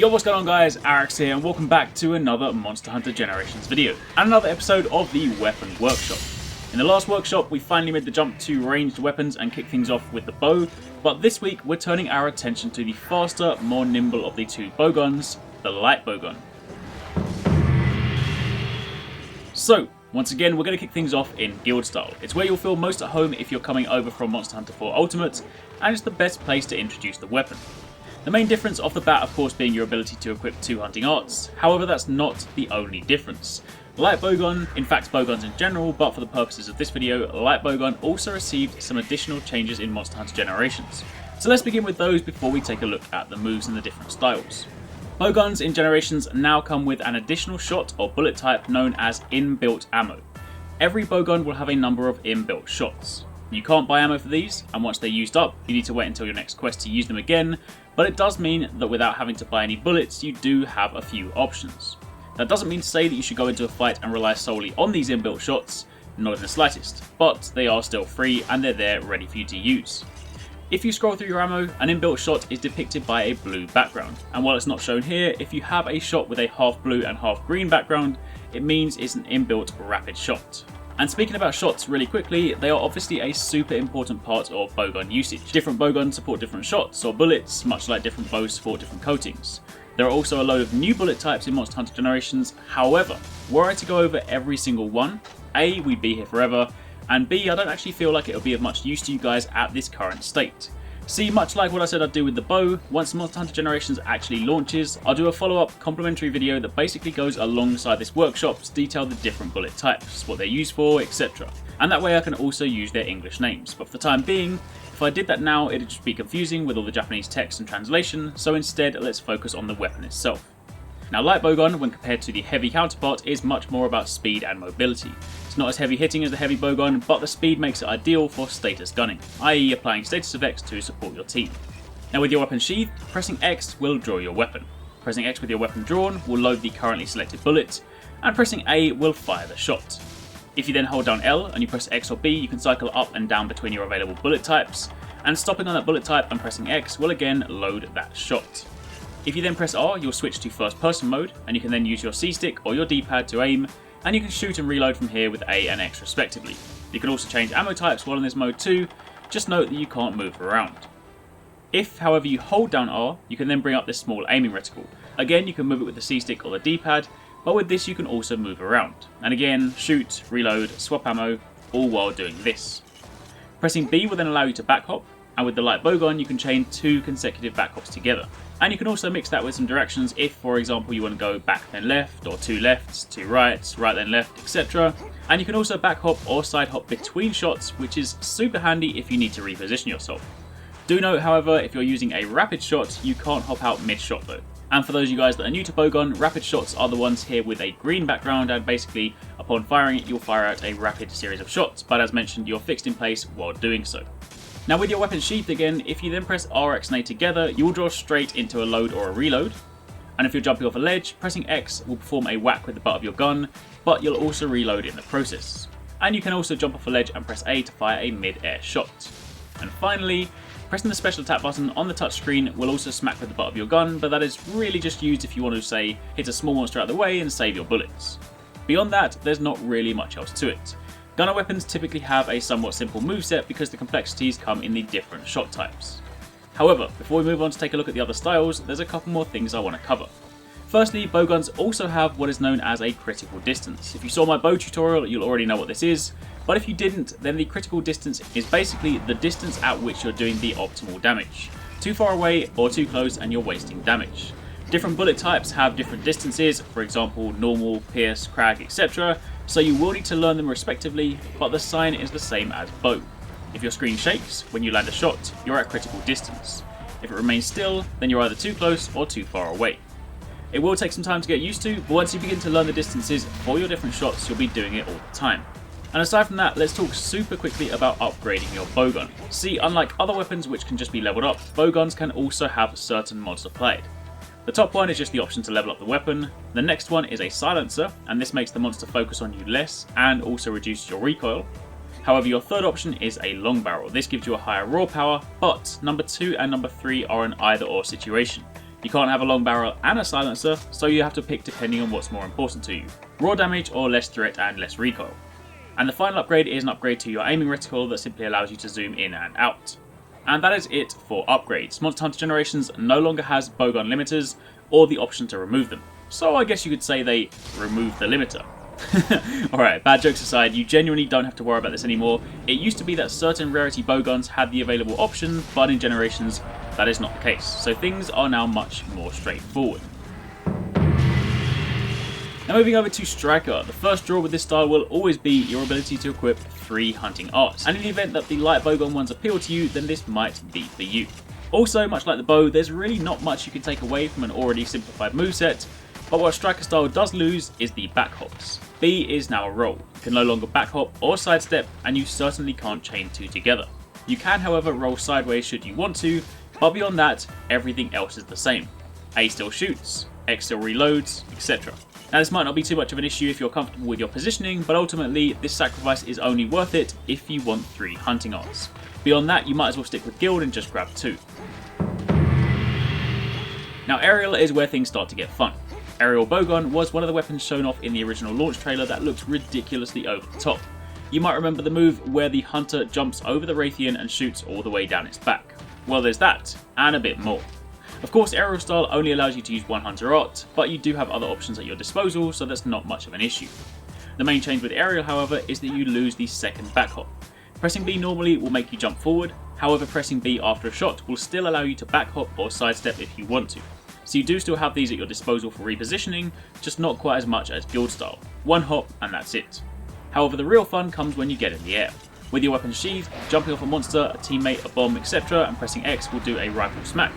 Yo, what's going on guys, Arekkz here and welcome back to another Monster Hunter Generations video and another episode of the Weapon Workshop. In the last workshop we finally made the jump to ranged weapons and kicked things off with the bow, but this week we're turning our attention to the faster, more nimble of the two bowguns, the light bowgun. So, once again we're going to kick things off in Gild Style. It's where you'll feel most at home if you're coming over from Monster Hunter 4 Ultimate, and it's the best place to introduce the weapon. The main difference off the bat of course being your ability to equip 2 hunting arts, however that's not the only difference. Light bowgun, in fact bowguns in general, but for the purposes of this video, light bowgun also received some additional changes in Monster Hunter Generations. So let's begin with those before we take a look at the moves and the different styles. Bowguns in Generations now come with an additional shot or bullet type known as inbuilt ammo. Every bowgun will have a number of inbuilt shots. You can't buy ammo for these, and once they're used up, you need to wait until your next quest to use them again, but it does mean that without having to buy any bullets, you do have a few options. That doesn't mean to say that you should go into a fight and rely solely on these inbuilt shots, not in the slightest, but they are still free and they're there ready for you to use. If you scroll through your ammo, an inbuilt shot is depicted by a blue background, and while it's not shown here, if you have a shot with a half blue and half green background, it means it's an inbuilt rapid shot. And speaking about shots really quickly, they are obviously a super important part of bowgun usage. Different bowguns support different shots or bullets, much like different bows support different coatings. There are also a load of new bullet types in Monster Hunter Generations, however, were I to go over every single one, A, we'd be here forever, and B, I don't actually feel like it'll be of much use to you guys at this current state. See, much like what I said I'd do with the bow, once Monster Hunter Generations actually launches, I'll do a follow-up complimentary video that basically goes alongside this workshop to detail the different bullet types, what they're used for, etc. And that way I can also use their English names, but for the time being, if I did that now it'd just be confusing with all the Japanese text and translation, so instead let's focus on the weapon itself. Now light bowgun, when compared to the heavy counterpart, is much more about speed and mobility. It's not as heavy hitting as the heavy bowgun, but the speed makes it ideal for status gunning, i.e. applying status effects to support your team. Now with your weapon sheath, pressing X will draw your weapon. Pressing X with your weapon drawn will load the currently selected bullet, and pressing A will fire the shot. If you then hold down L and you press X or B, you can cycle up and down between your available bullet types, and stopping on that bullet type and pressing X will again load that shot. If you then press R, you'll switch to first person mode, and you can then use your C stick or your D-pad to aim, and you can shoot and reload from here with A and X respectively. You can also change ammo types while in this mode too, just note that you can't move around. If, however, you hold down R, you can then bring up this small aiming reticle. Again, you can move it with the C stick or the D-pad, but with this you can also move around. And again, shoot, reload, swap ammo, all while doing this. Pressing B will then allow you to back hop, and with the light bowgun you can chain 2 consecutive back hops together. And you can also mix that with some directions if, for example, you want to go back then left, or 2 lefts, 2 rights, right then left, etc. And you can also back hop or side hop between shots, which is super handy if you need to reposition yourself. Do note, however, if you're using a rapid shot, you can't hop out mid-shot though. And for those of you guys that are new to bowgun, rapid shots are the ones here with a green background, and basically, upon firing it, you'll fire out a rapid series of shots, but as mentioned, you're fixed in place while doing so. Now with your weapon sheath again, if you then press RX and A together, you will draw straight into a load or a reload. And if you're jumping off a ledge, pressing X will perform a whack with the butt of your gun, but you'll also reload in the process. And you can also jump off a ledge and press A to fire a mid-air shot. And finally, pressing the special attack button on the touchscreen will also smack with the butt of your gun, but that is really just used if you want to, say, hit a small monster out of the way and save your bullets. Beyond that, there's not really much else to it. Gunner weapons typically have a somewhat simple moveset because the complexities come in the different shot types. However, before we move on to take a look at the other styles, there's a couple more things I want to cover. Firstly, bowguns also have what is known as a critical distance. If you saw my bow tutorial, you'll already know what this is, but if you didn't, then the critical distance is basically the distance at which you're doing the optimal damage. Too far away or too close and you're wasting damage. Different bullet types have different distances, for example normal, pierce, crack, etc. So you will need to learn them respectively, but the sign is the same as bow. If your screen shakes when you land a shot, you're at critical distance. If it remains still, then you're either too close or too far away. It will take some time to get used to, but once you begin to learn the distances for your different shots, you'll be doing it all the time. And aside from that, let's talk super quickly about upgrading your bowgun. See, unlike other weapons which can just be leveled up, bowguns can also have certain mods applied. The top one is just the option to level up the weapon. The next one is a silencer, and this makes the monster focus on you less and also reduces your recoil. However, your third option is a long barrel. This gives you a higher raw power, but number 2 and number 3 are an either or situation. You can't have a long barrel and a silencer, so you have to pick depending on what's more important to you. Raw damage or less threat and less recoil. And the final upgrade is an upgrade to your aiming reticle that simply allows you to zoom in and out. And that is it for upgrades. Monster Hunter Generations no longer has bowgun limiters or the option to remove them. So I guess you could say they removed the limiter. Alright, bad jokes aside, you genuinely don't have to worry about this anymore. It used to be that certain rarity bowguns had the available option, but in Generations that is not the case. So things are now much more straightforward. Now moving over to Striker, the first draw with this style will always be your ability to equip 3 hunting arts, and in the event that the light bowgun ones appeal to you, then this might be for you. Also, much like the bow, there's really not much you can take away from an already simplified moveset, but what Striker style does lose is the back hops. B is now a roll. You can no longer back hop or sidestep, and you certainly can't chain 2 together. You can however roll sideways should you want to, but beyond that, everything else is the same. A still shoots, X still reloads, etc. Now this might not be too much of an issue if you're comfortable with your positioning, but ultimately this sacrifice is only worth it if you want 3 hunting arts. Beyond that, you might as well stick with Gild and just grab 2. Now aerial is where things start to get fun. Aerial bowgun was one of the weapons shown off in the original launch trailer that looked ridiculously over the top. You might remember the move where the hunter jumps over the Raytheon and shoots all the way down its back. Well, there's that, and a bit more. Of course, aerial style only allows you to use 1 hunter art, but you do have other options at your disposal, so that's not much of an issue. The main change with aerial, however, is that you lose the second back hop. Pressing B normally will make you jump forward, however pressing B after a shot will still allow you to back hop or sidestep if you want to. So you do still have these at your disposal for repositioning, just not quite as much as Gild Style. 1 hop and that's it. However, the real fun comes when you get in the air. With your weapon sheathed, jumping off a monster, a teammate, a bomb, etc. and pressing X will do a rifle smack.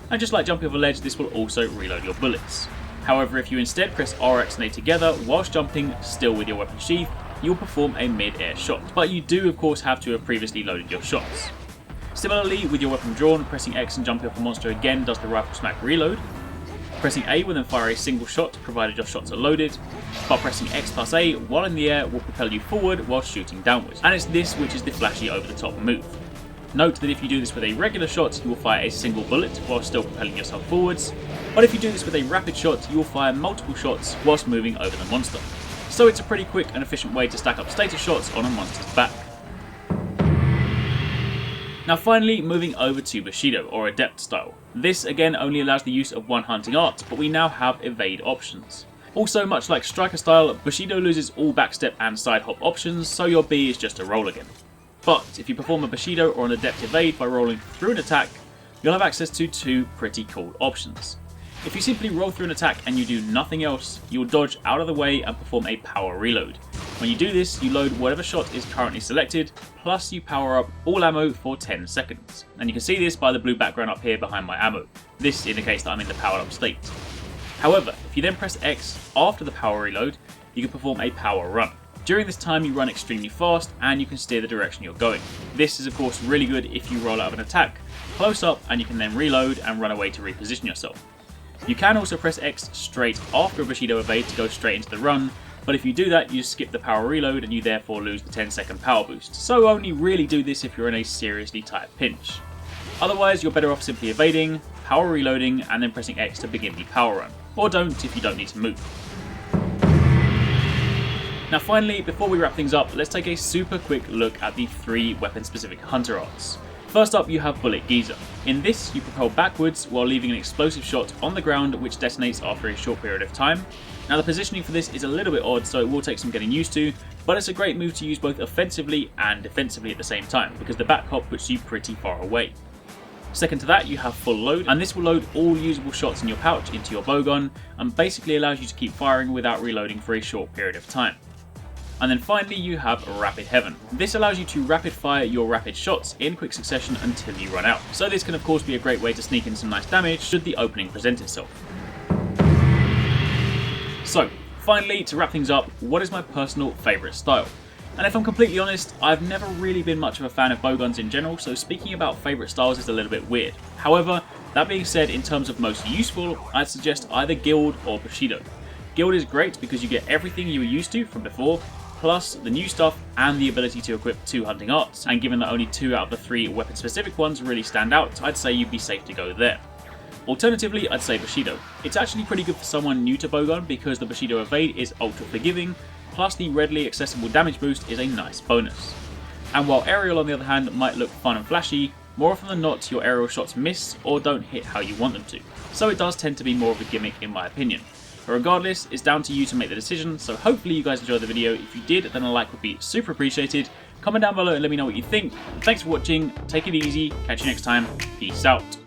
And just like jumping off a ledge, this will also reload your bullets. However, if you instead press Arekkz and A together whilst jumping, still with your weapon sheath, you'll perform a mid-air shot. But you do of course have to have previously loaded your shots. Similarly, with your weapon drawn, pressing X and jumping off a monster again does the rifle smack reload. Pressing A will then fire a single shot, provided your shots are loaded, but pressing X plus A while in the air will propel you forward while shooting downwards. And it's this which is the flashy over the top move. Note that if you do this with a regular shot, you will fire a single bullet while still propelling yourself forwards, but if you do this with a rapid shot, you will fire multiple shots whilst moving over the monster. So it's a pretty quick and efficient way to stack up status shots on a monster's back. Now finally, moving over to Bushido, or Adept style. This again only allows the use of 1 hunting art, but we now have evade options. Also, much like Striker style, Bushido loses all backstep and side hop options, so your B is just a roll again. But if you perform a Bushido or an Adept evade by rolling through an attack, you'll have access to 2 pretty cool options. If you simply roll through an attack and you do nothing else, you will dodge out of the way and perform a power reload. When you do this, you load whatever shot is currently selected, plus you power up all ammo for 10 seconds. And you can see this by the blue background up here behind my ammo. This indicates that I'm in the powered up state. However, if you then press X after the power reload, you can perform a power run. During this time you run extremely fast and you can steer the direction you're going. This is of course really good if you roll out of an attack, close up, and you can then reload and run away to reposition yourself. You can also press X straight after a Bushido evade to go straight into the run, but if you do that you skip the power reload and you therefore lose the 10-second power boost, so only really do this if you're in a seriously tight pinch. Otherwise you're better off simply evading, power reloading, and then pressing X to begin the power run, or don't if you don't need to move. Now finally, before we wrap things up, let's take a super quick look at the 3 weapon specific hunter arts. First up you have Bullet Geyser. In this you propel backwards while leaving an explosive shot on the ground which detonates after a short period of time. Now the positioning for this is a little bit odd, so it will take some getting used to, but it's a great move to use both offensively and defensively at the same time, because the back hop puts you pretty far away. Second to that you have Full Load, and this will load all usable shots in your pouch into your bowgun and basically allows you to keep firing without reloading for a short period of time. And then finally you have Rapid Heaven. This allows you to rapid fire your rapid shots in quick succession until you run out. So this can of course be a great way to sneak in some nice damage should the opening present itself. So finally, to wrap things up, what is my personal favourite style? And if I'm completely honest, I've never really been much of a fan of bowguns in general, so speaking about favourite styles is a little bit weird. However, that being said, in terms of most useful, I'd suggest either Gild or Bushido. Gild is great because you get everything you were used to from before, plus the new stuff and the ability to equip 2 hunting arts, and given that only 2 out of the 3 weapon specific ones really stand out, I'd say you'd be safe to go there. Alternatively, I'd say Bushido. It's actually pretty good for someone new to Bowgun because the Bushido evade is ultra forgiving, plus the readily accessible damage boost is a nice bonus. And while aerial on the other hand might look fun and flashy, more often than not your aerial shots miss or don't hit how you want them to, so it does tend to be more of a gimmick in my opinion. But regardless, it's down to you to make the decision, so hopefully you guys enjoyed the video. If you did, then a like would be super appreciated. Comment down below and let me know what you think. Thanks for watching, take it easy, catch you next time, peace out.